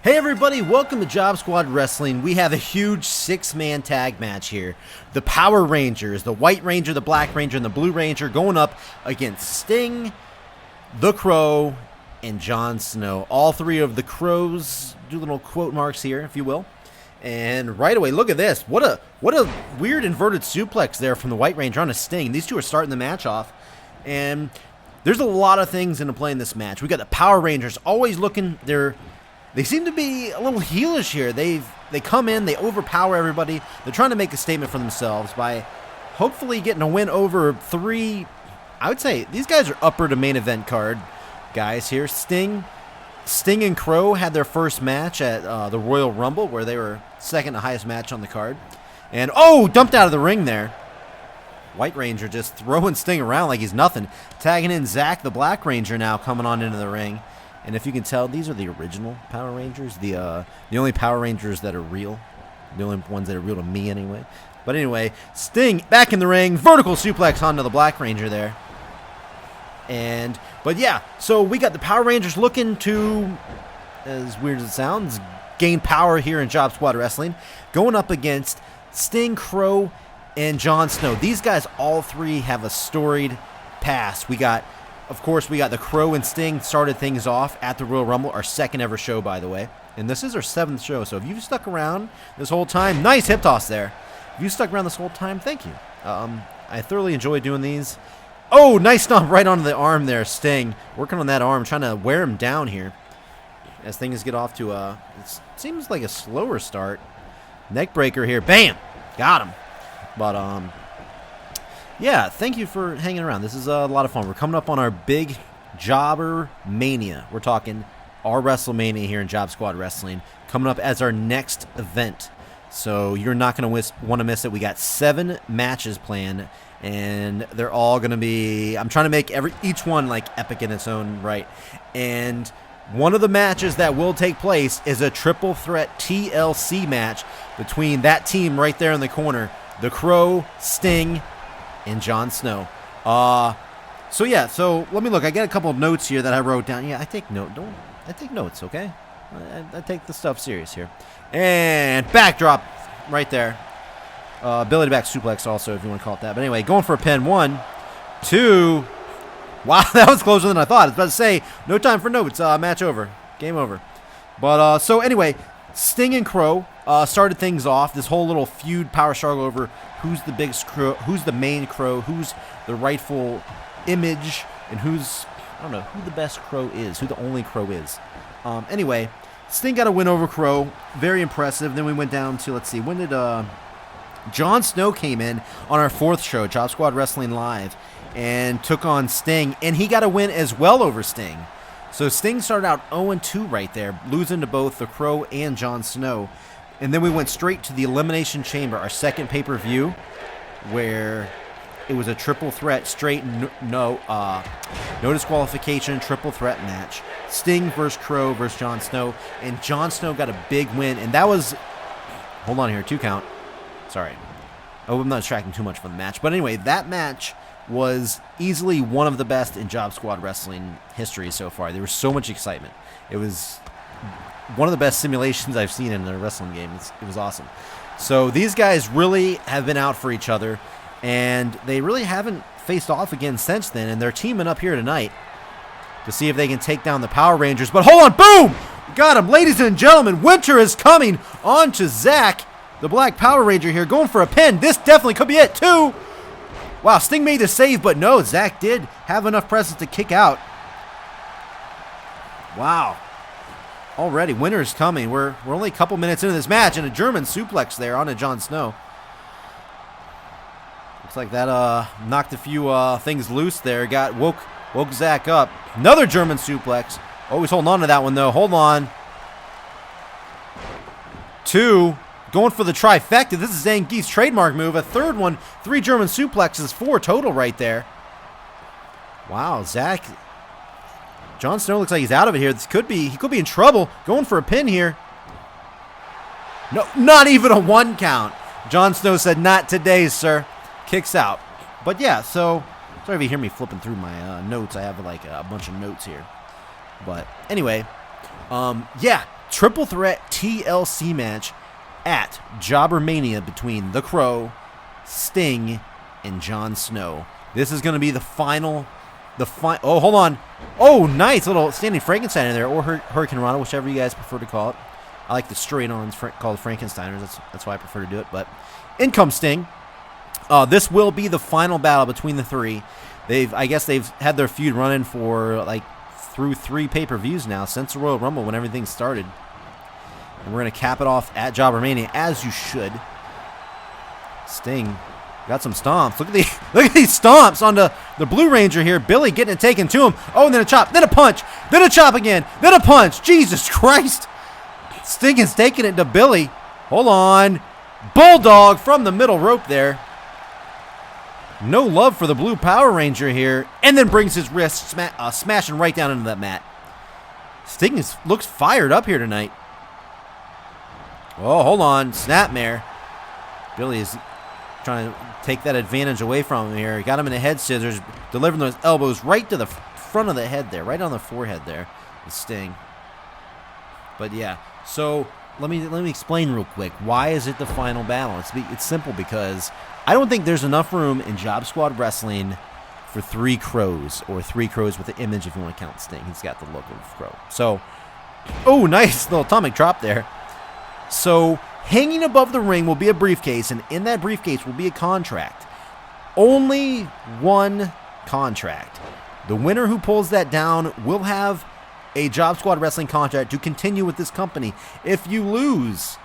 Hey everybody, welcome to Jobsquad Wrestling. We have a huge 6-man tag match here. The Power Rangers, the White Ranger, the Black Ranger, and the Blue Ranger going up against Sting, the Crow, and Jon Snow. All three of the Crows, do little quote marks here, if you will. And right away, look at this. What a weird inverted suplex there from the White Ranger on a Sting. These two are starting the match off. And there's a lot of things into play in this match. We got the Power Rangers always looking, they seem to be a little heelish here. They come in, they overpower everybody. They're trying to make a statement for themselves by hopefully getting a win over three. I would say these guys are upper to main event card guys here. Sting and Crow had their first match at the Royal Rumble, where they were second to highest match on the card. And dumped out of the ring there. White Ranger just throwing Sting around like he's nothing. Tagging in Zach, the Black Ranger, now coming on into the ring. And if you can tell, these are the original Power Rangers, the only Power Rangers that are real, the only ones that are real to me anyway. But anyway, Sting back in the ring, vertical suplex onto the Black Ranger there. But yeah, so we got the Power Rangers looking to, as weird as it sounds, gain power here in Jobsquad Wrestling, going up against Sting, Crow, and Jon Snow. These guys, all three, have a storied past. Of course, we got the Crow and Sting started things off at the Royal Rumble, our second ever show, by the way. And this is our 7th show, so if you've stuck around this whole time, nice hip toss there. If you stuck around this whole time, thank you. I thoroughly enjoy doing these. Oh, nice stomp right onto the arm there, Sting. Working on that arm, trying to wear him down here. As things get off to it seems like a slower start. Neck breaker here, bam! Got him. But, yeah, thank you for hanging around. This is a lot of fun. We're coming up on our big Jobber Mania. We're talking our WrestleMania here in Jobsquad Wrestling, coming up as our next event. So you're not going to want to miss it. We got 7 matches planned, and they're all going to be, I'm trying to make each one like epic in its own right. And one of the matches that will take place is a triple threat TLC match between that team right there in the corner, the Crow, Sting, and Jon Snow. So let me look. I got a couple of notes here that I wrote down. Yeah, I take notes, okay? I take the stuff serious here. And backdrop right there. Belly to back suplex also, if you want to call it that. But anyway, going for a pin. 1, 2. Wow, that was closer than I thought. I was about to say, no time for notes. Match over. Game over. But so anyway, Sting and Crow started things off. This whole little feud, power struggle over who's the biggest Crow, who's the main Crow, who's the rightful image, and I don't know who the best Crow is, who the only Crow is. Anyway, Sting got a win over Crow, very impressive. Then we went down to, let's see, when did Jon Snow came in on our 4th show, Jobsquad Wrestling Live, and took on Sting, and he got a win as well over Sting. So Sting started out 0-2 right there, losing to both the Crow and Jon Snow. And then we went straight to the Elimination Chamber, our second pay-per-view, where it was a triple threat, straight no disqualification triple threat match. Sting versus Crow versus Jon Snow, and Jon Snow got a big win. And that was, hold on here, 2 count. Sorry. I hope I'm not distracting too much from the match. But anyway, that match was easily one of the best in Jobsquad Wrestling history so far. There was so much excitement. It was one of the best simulations I've seen in a wrestling game. It was awesome. So these guys really have been out for each other, and they really haven't faced off again since then, and they're teaming up here tonight to see if they can take down the Power Rangers. But hold on, boom! Got him, ladies and gentlemen. Winter is coming on to Zach, the Black Power Ranger here, going for a pin. This definitely could be it, too. Wow, Sting made the save, but no, Zach did have enough presence to kick out. Wow. Already, winter is coming. We're only a couple minutes into this match, and a German suplex there onto Jon Snow. Looks like that knocked a few things loose there. Woke Zach up. Another German suplex. Oh, he's holding on to that one, though. Hold on. 2. Going for the trifecta. This is Zangief's trademark move. A third one. 3 German suplexes. 4 total right there. Wow, Zach. Jon Snow looks like he's out of it here. He could be in trouble. Going for a pin here. No, not even a 1 count. Jon Snow said, "Not today, sir." Kicks out. But yeah, so sorry if you hear me flipping through my notes. I have like a bunch of notes here. But anyway, yeah, triple threat TLC match at Jobbermania between The Crow, Sting, and Jon Snow. This is going to be the final. Oh, hold on. Oh, nice little standing Frankenstein in there, or Hurricane Rana, whichever you guys prefer to call it. I like the straight-ons called Frankensteiners. That's why I prefer to do it. But in comes Sting. This will be the final battle between the three. I guess they've had their feud running for through 3 pay-per-views now since the Royal Rumble when everything started. And we're going to cap it off at Jobbermania, as you should. Sting got some stomps. Look at these stomps on the Blue Ranger here. Billy getting it taken to him. Oh, and then a chop, then a punch, then a chop again, then a punch. Jesus Christ. Sting is taking it to Billy. Hold on. Bulldog from the middle rope there. No love for the Blue Power Ranger here. And then brings his wrist smashing right down into that mat. Sting looks fired up here tonight. Oh, hold on. Snapmare. Billy is trying to take that advantage away from him here. He got him in the head scissors, delivering those elbows right to the front of the head there, right on the forehead there, with Sting. But yeah, so let me explain real quick. Why is it the final battle? It's simple, because I don't think there's enough room in Jobsquad Wrestling for 3 crows, or 3 crows with the image if you want to count Sting. He's got the look of crow. So, oh, nice little atomic drop there. So, hanging above the ring will be a briefcase, and in that briefcase will be a contract. Only one contract. The winner who pulls that down will have a Jobsquad Wrestling contract to continue with this company. If you lose,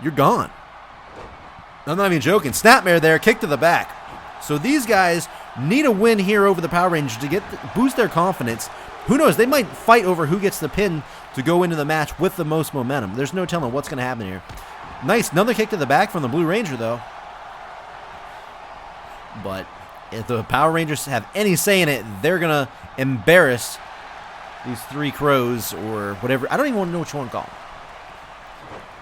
you're gone. I'm not even joking. Snapmare there, kick to the back. So these guys need a win here over the Power Rangers to boost their confidence. Who knows? They might fight over who gets the pin to go into the match with the most momentum. There's no telling what's going to happen here. Nice. Another kick to the back from the Blue Ranger, though. But if the Power Rangers have any say in it, they're going to embarrass these 3 crows or whatever. I don't even want to know which one to call them.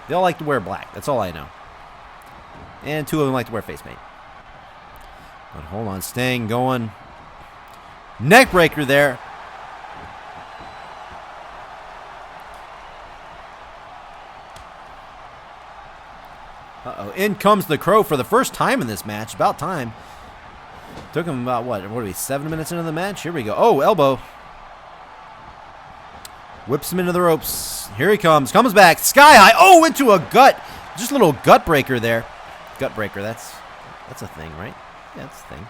They all like to wear black. That's all I know. And 2 of them like to wear face paint. But hold on. Sting going. Neck breaker there. Uh-oh. In comes the Crow for the first time in this match. About time. Took him about, what are we, 7 minutes into the match? Here we go. Oh, elbow. Whips him into the ropes. Here he comes. Comes back. Sky high. Oh, into a gut. Just a little gut breaker there. Gut breaker. That's a thing, right? Yeah, that's a thing.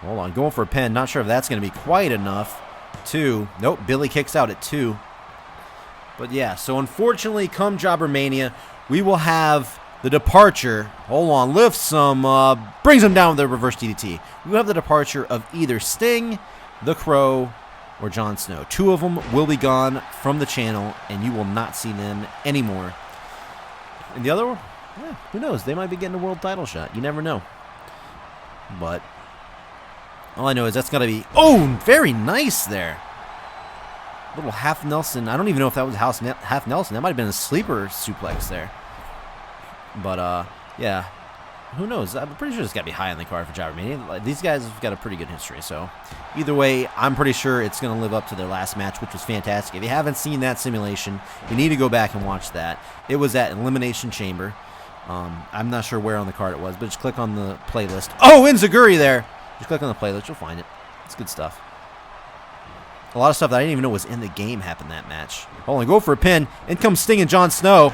Hold on. Going for a pin. Not sure if that's going to be quite enough. 2. Nope. Billy kicks out at 2. But yeah, so unfortunately, come Jobbermania, we will have the departure. Hold on. Lifts some. Brings him down with the reverse DDT. We will have the departure of either Sting, The Crow, or Jon Snow. 2 of them will be gone from the channel, and you will not see them anymore. And the other one, who knows? They might be getting a world title shot. You never know. But all I know is that's got to be... Oh, very nice there. Little half Nelson. I don't even know if that was half Nelson. That might have been a sleeper suplex there. But, yeah. Who knows? I'm pretty sure it's got to be high on the card for Jobbermania. These guys have got a pretty good history. So, either way, I'm pretty sure it's going to live up to their last match, which was fantastic. If you haven't seen that simulation, you need to go back and watch that. It was at Elimination Chamber. I'm not sure where on the card it was, but just click on the playlist. Oh, Enziguri there. Just click on the playlist. You'll find it. It's good stuff. A lot of stuff that I didn't even know was in the game happened that match. Hold on, go for a pin. In comes Sting and Jon Snow.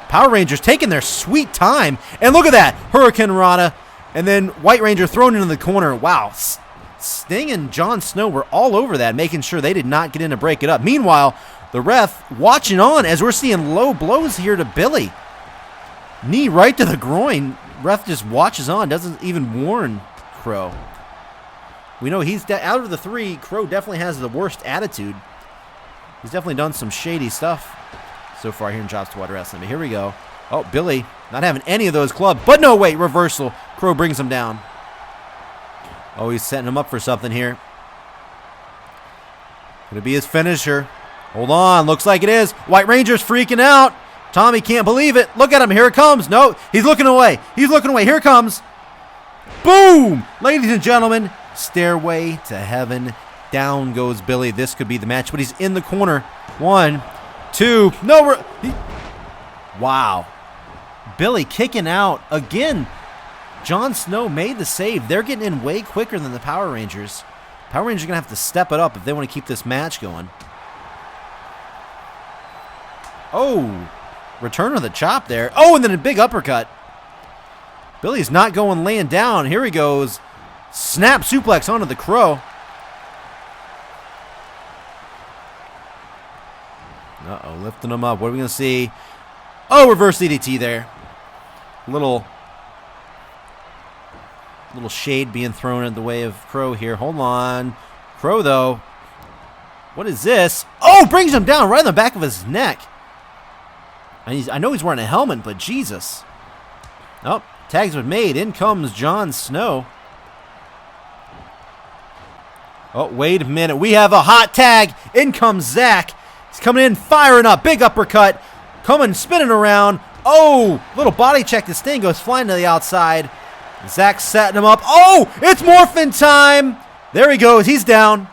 Power Rangers taking their sweet time. And look at that. Hurricane Rana. And then White Ranger thrown into the corner. Wow. Sting and Jon Snow were all over that, making sure they did not get in to break it up. Meanwhile, the ref watching on as we're seeing low blows here to Billy. Knee right to the groin. Ref just watches on, doesn't even warn Crow. We know he's out of the 3. Crow definitely has the worst attitude. He's definitely done some shady stuff so far here in Jobsquad Wrestling. But here we go. Oh, Billy not having any of those clubs. But no, wait, reversal. Crow brings him down. Oh, he's setting him up for something here. Could it be his finisher? Hold on. Looks like it is. White Ranger's freaking out. Tommy can't believe it. Look at him. Here it comes. No, he's looking away. He's looking away. Here it comes. Boom! Ladies and gentlemen, Stairway to Heaven Down goes Billy. This could be the match, but he's in the corner. 1, 2. No, wow. Billy kicking out again. Jon Snow made the save. They're getting in way quicker than the Power Rangers. Power Rangers are going to have to step it up if they want to keep this match going. Oh, return of the chop there. Oh, and then a big uppercut. Billy's not going laying down. Here he goes. Snap suplex onto the Crow. Uh-oh, lifting him up. What are we going to see? Oh, reverse DDT there. Little shade being thrown in the way of Crow here. Hold on. Crow, though. What is this? Oh, brings him down right in the back of his neck. And I know he's wearing a helmet, but Jesus. Oh, tags been made. In comes Jon Snow. Oh, wait a minute. We have a hot tag. In comes Zach. He's coming in, firing up. Big uppercut. Coming, spinning around. Oh, little body check to Sting. Goes flying to the outside. Zach setting him up. Oh, it's morphin' time. There he goes. He's down.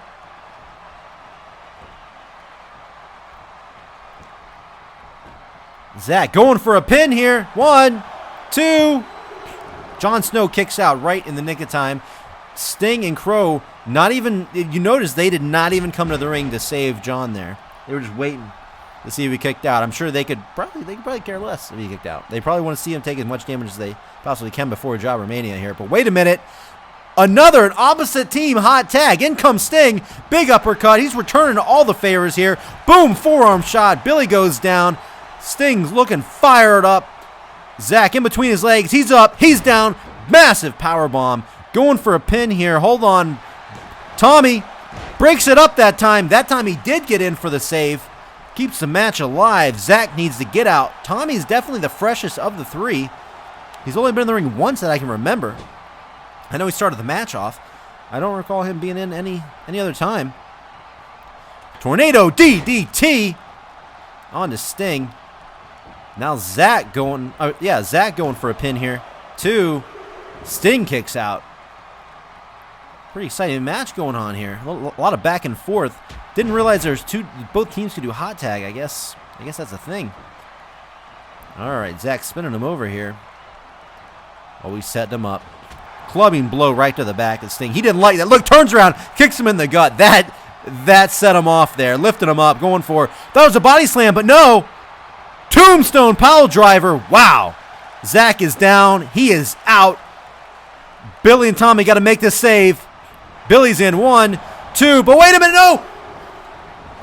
Zach going for a pin here. 1, 2. Jon Snow kicks out right in the nick of time. Sting and Crow, not even, you notice they did not even come to the ring to save Jon there. They were just waiting to see if he kicked out. I'm sure they could probably care less if he kicked out. They probably want to see him take as much damage as they possibly can before Jobber Mania here. But wait a minute. An opposite team hot tag. In comes Sting. Big uppercut. He's returning all the favors here. Boom, forearm shot. Billy goes down. Sting's looking fired up. Zach in between his legs. He's up. He's down. Massive power bomb. Going for a pin here. Hold on. Tommy breaks it up that time. That time he did get in for the save. Keeps the match alive. Zach needs to get out. Tommy's definitely the freshest of the three. He's only been in the ring once that I can remember. I know he started the match off. I don't recall him being in any other time. Tornado DDT on to Sting. Now Zach going, Zach going for a pin here. 2. Sting kicks out. Pretty exciting match going on here. A lot of back and forth. Didn't realize there's both teams could do hot tag. I guess that's a thing. All right, Zach spinning him over here. Oh, he's setting him up. Clubbing blow right to the back of Sting. He didn't like that. Look, turns around, kicks him in the gut. That set him off there. Lifted him up, going for, that was a body slam, but no. Tombstone pile driver. Wow. Zach is down. He is out. Billy and Tommy got to make this save. Billy's in. 1, 2, but wait a minute, no.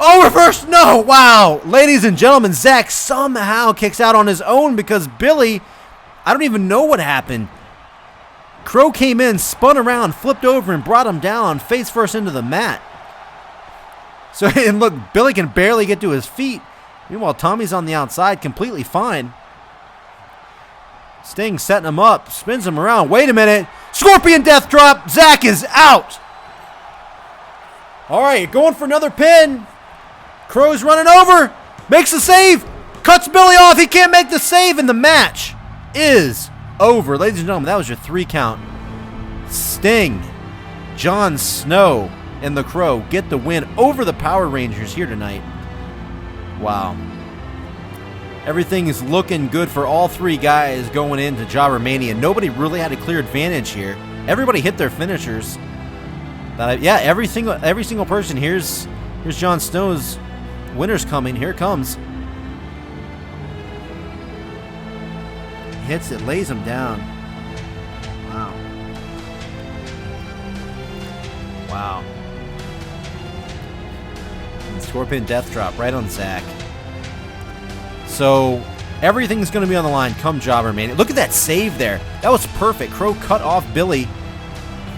Oh, reverse, no. Wow. Ladies and gentlemen, Zach somehow kicks out on his own because Billy, I don't even know what happened. Crow came in, spun around, flipped over, and brought him down face first into the mat. So, and look, Billy can barely get to his feet. Meanwhile, Tommy's on the outside, completely fine. Sting setting him up, spins him around. Wait a minute. Scorpion death drop. Zach is out. All right, going for another pin. Crow's running over. Makes the save. Cuts Billy off. He can't make the save, and the match is over. Ladies and gentlemen, that was your 3 count. Sting, Jon Snow, and the Crow get the win over the Power Rangers here tonight. Wow. Everything is looking good for all 3 guys going into Jobber Mania. Nobody really had a clear advantage here. Everybody hit their finishers. Every single person. Here's Jon Snow's winner's coming. Here it comes. Hits it, lays him down. Wow. Wow. And Scorpion death drop right on Zach. So everything's going to be on the line come Jobber Mania. Look at that save there. That was perfect. Crow cut off Billy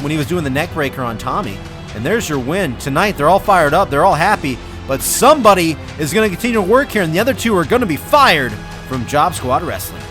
when he was doing the neck breaker on Tommy. And there's your win. Tonight, they're all fired up. They're all happy. But somebody is going to continue to work here, and the other 2 are going to be fired from Jobsquad Wrestling.